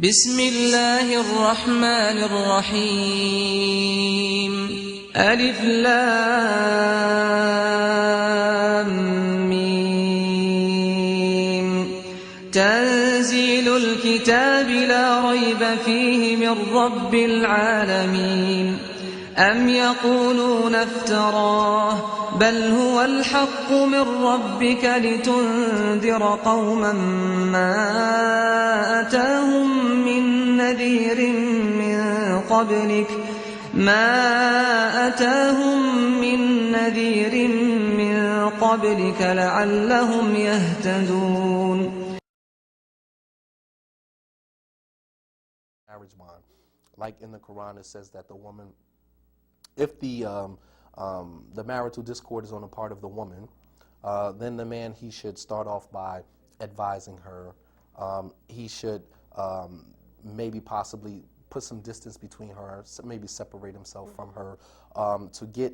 بسم الله الرحمن الرحيم ألف لام ميم تنزيل الكتاب لا ريب فيه من رب العالمين أم يقولون افتراه بل هو الحق من ربك لتنذر قوما ما أتاهم من نذير من قبلك لعلهم يهتدون. Marriage bond. Like in the Quran, it says that the woman, if the marital discord is on the part of the woman, then the man, he should start off by advising her. He should maybe possibly put some distance between her, maybe separate himself from her, to get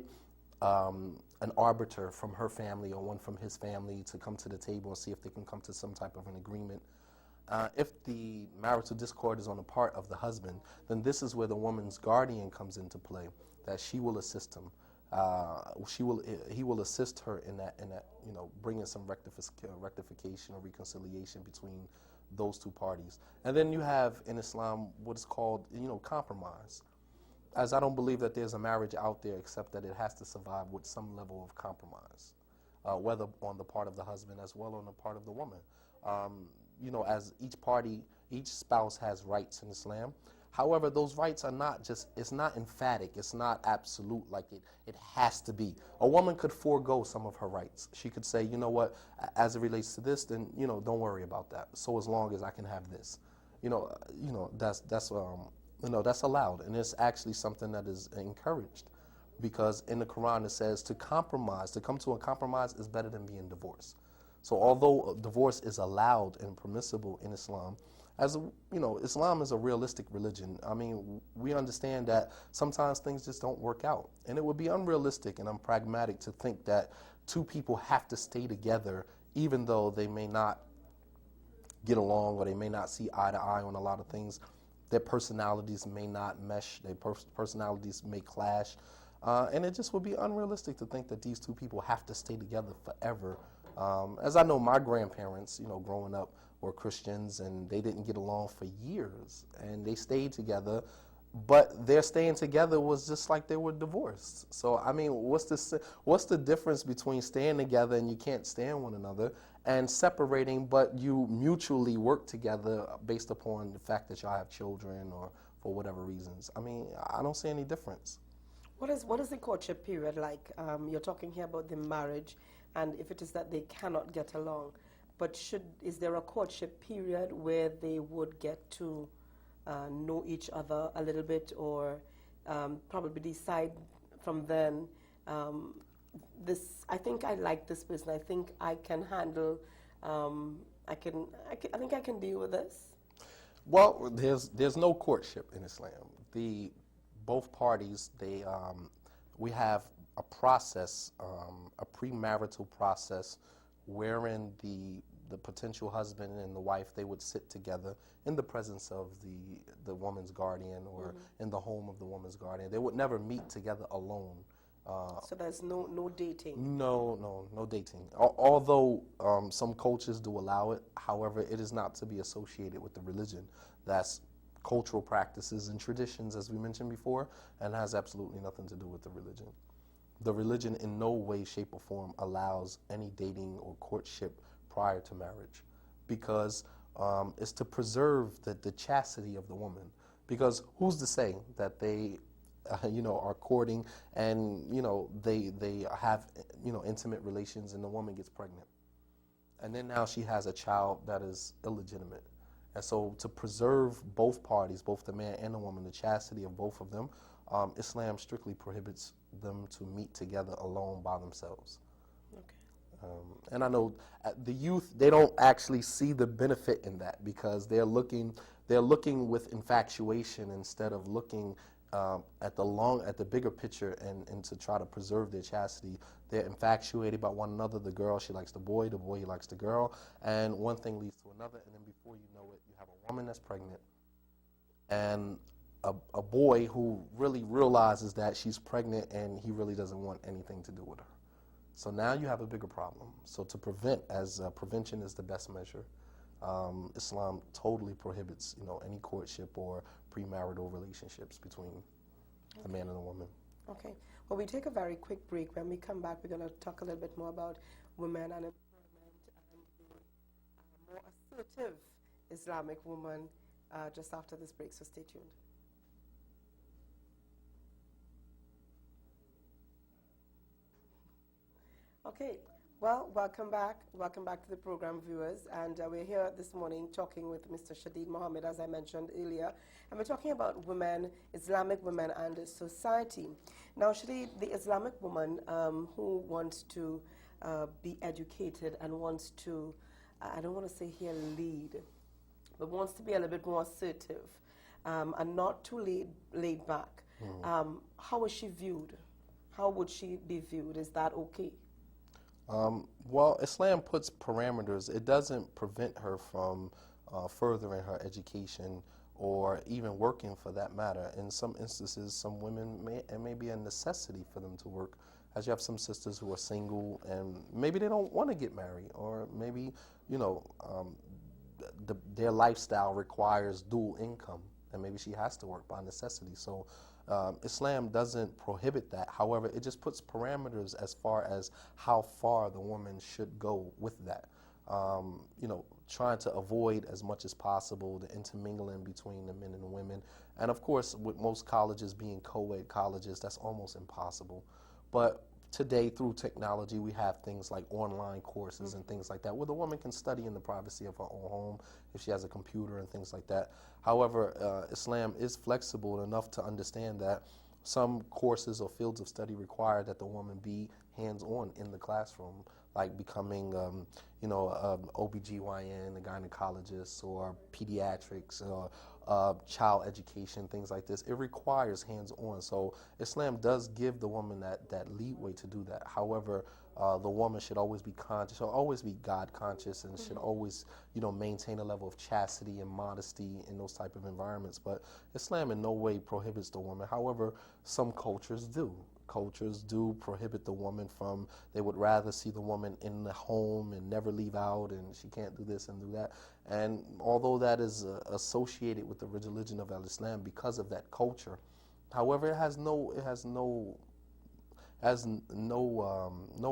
an arbiter from her family or one from his family to come to the table and see if they can come to some type of an agreement. If the marital discord is on the part of the husband, then this is where the woman's guardian comes into play, that she will assist him. He will assist her in that, bringing some rectification or reconciliation between those two parties. And then you have in Islam what is called, compromise. As I don't believe that there's a marriage out there except that it has to survive with some level of compromise, whether on the part of the husband as well on the part of the woman. As each spouse has rights in Islam. However, those rights are not it's not emphatic, it's not absolute, like it has to be. A woman could forego some of her rights. She could say, you know what, as it relates to this, then, don't worry about that. So as long as I can have this, that's allowed. And it's actually something that is encouraged, because in the Quran it says to come to a compromise is better than being divorced. So although divorce is allowed and permissible in Islam, Islam is a realistic religion. I mean, we understand that sometimes things just don't work out. And it would be unrealistic and unpragmatic to think that two people have to stay together even though they may not get along or they may not see eye to eye on a lot of things. Their personalities may not mesh, their personalities may clash. And it just would be unrealistic to think that these two people have to stay together forever. As I know, my grandparents, growing up, were Christians, and they didn't get along for years, and they stayed together, but their staying together was just like they were divorced. So I mean, what's the difference between staying together and you can't stand one another, and separating but you mutually work together based upon the fact that y'all have children or for whatever reasons? I mean, I don't see any difference. What is the courtship period like? You're talking here about the marriage, and if it is that they cannot get along, but is there a courtship period where they would get to know each other a little bit, or probably decide from then, I think I like this person, I think I can handle, I think I can deal with this? Well, there's no courtship in Islam. Both parties, we have a process, a premarital process, wherein the potential husband and the wife, they would sit together in the presence of the woman's guardian, or in the home of the woman's guardian. They would never meet together alone. So there's no dating? No dating. Although some cultures do allow it, however, it is not to be associated with the religion. That's cultural practices and traditions, as we mentioned before, and has absolutely nothing to do with the religion. The religion in no way, shape, or form allows any dating or courtship prior to marriage, because it's to preserve the chastity of the woman. Because who's to say that they are courting and they have intimate relations and the woman gets pregnant, and then now she has a child that is illegitimate. And so to preserve both parties, both the man and the woman, the chastity of both of them, Islam strictly prohibits them to meet together alone by themselves. Okay. And I know the youth, they don't actually see the benefit in that, because they're looking with infatuation instead of looking at the bigger picture and to try to preserve their chastity. They're infatuated by one another. The girl, she likes the boy he likes the girl, and one thing leads to another, and then before you know it, you have a woman that's pregnant, and a boy who really realizes that she's pregnant and he really doesn't want anything to do with her. So now you have a bigger problem. So to prevent, as prevention is the best measure, Islam totally prohibits, any courtship or premarital relationships between a man and a woman. Okay. Well, we take a very quick break. When we come back, we're going to talk a little bit more about women and employment and the more assertive Islamic woman just after this break. So stay tuned. Okay, well, welcome back. Welcome back to the program, viewers. And we're here this morning talking with Mr. Shadid Mohammed, as I mentioned earlier. And we're talking about women, Islamic women, and society. Now, Shadid, the Islamic woman who wants to be educated and wants to, I don't want to say here lead, but wants to be a little bit more assertive and not too laid back. How is she viewed? How would she be viewed? Is that okay? Well, Islam puts parameters. It doesn't prevent her from furthering her education or even working, for that matter. In some instances, some women, it may be a necessity for them to work, as you have some sisters who are single and maybe they don't want to get married, or maybe, their lifestyle requires dual income, and maybe she has to work by necessity. So Islam doesn't prohibit that. However, it just puts parameters as far as how far the woman should go with that. Trying to avoid as much as possible the intermingling between the men and the women. And of course, with most colleges being co-ed colleges, that's almost impossible. But today, through technology, we have things like online courses and things like that, where the woman can study in the privacy of her own home if she has a computer and things like that. However, Islam is flexible enough to understand that some courses or fields of study require that the woman be hands-on in the classroom, like becoming, OBGYN, a gynecologist, or pediatrics, or child education, things like this. It requires hands-on. So Islam does give the woman that leeway to do that. However, the woman should always be conscious, should always be God conscious, and should always, maintain a level of chastity and modesty in those type of environments. But Islam in no way prohibits the woman. However, some cultures do. Cultures do prohibit the woman from, they would rather see the woman in the home and never leave out, and she can't do this and do that. And although that is associated with the religion of Islam because of that culture, however, it has no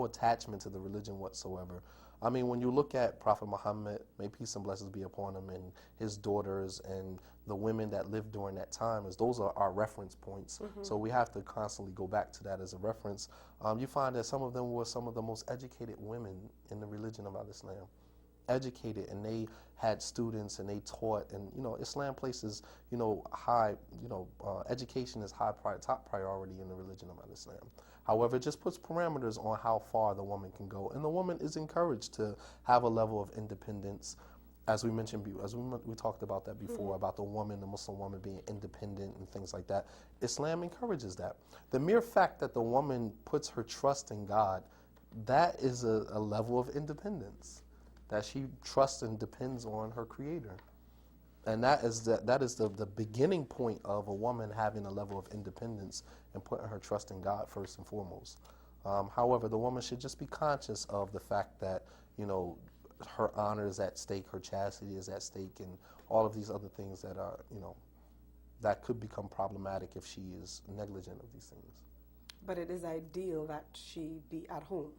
attachment to the religion whatsoever. I mean, when you look at Prophet Muhammad, may peace and blessings be upon him, and his daughters and the women that lived during that time, as those are our reference points. So we have to constantly go back to that as a reference. You find that some of them were some of the most educated women in the religion of Islam. Educated, and they had students and they taught, and Islam places high, education is top priority in the religion of Islam. However, it just puts parameters on how far the woman can go, and the woman is encouraged to have a level of independence. As we mentioned, we talked about that before, about the Muslim woman being independent and things like that. Islam encourages that. The mere fact that the woman puts her trust in God, that is a level of independence, that she trusts and depends on her Creator. And that is the beginning point of a woman having a level of independence and putting her trust in God first and foremost. However, the woman should just be conscious of the fact that, her honor is at stake, her chastity is at stake, and all of these other things that are, that could become problematic if she is negligent of these things. But it is ideal that she be at home.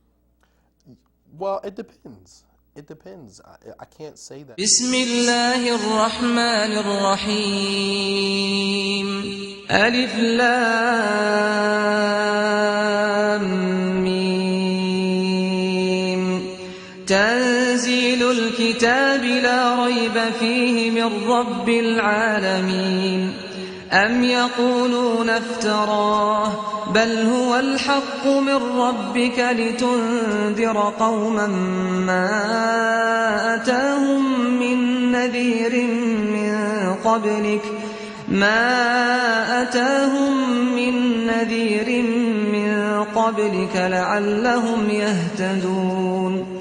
Well, it depends. It depends. I can't say that. Bismillahir Rahmanir Rahim. Alif Lam Mim. Tanzilul Kitabi la rayba fihi min Rabbil Alamin. أم يقولون افتراه بل هو الحق من ربك لتنذر قوما ما أتاهم من نذير من قبلك لعلهم يهتدون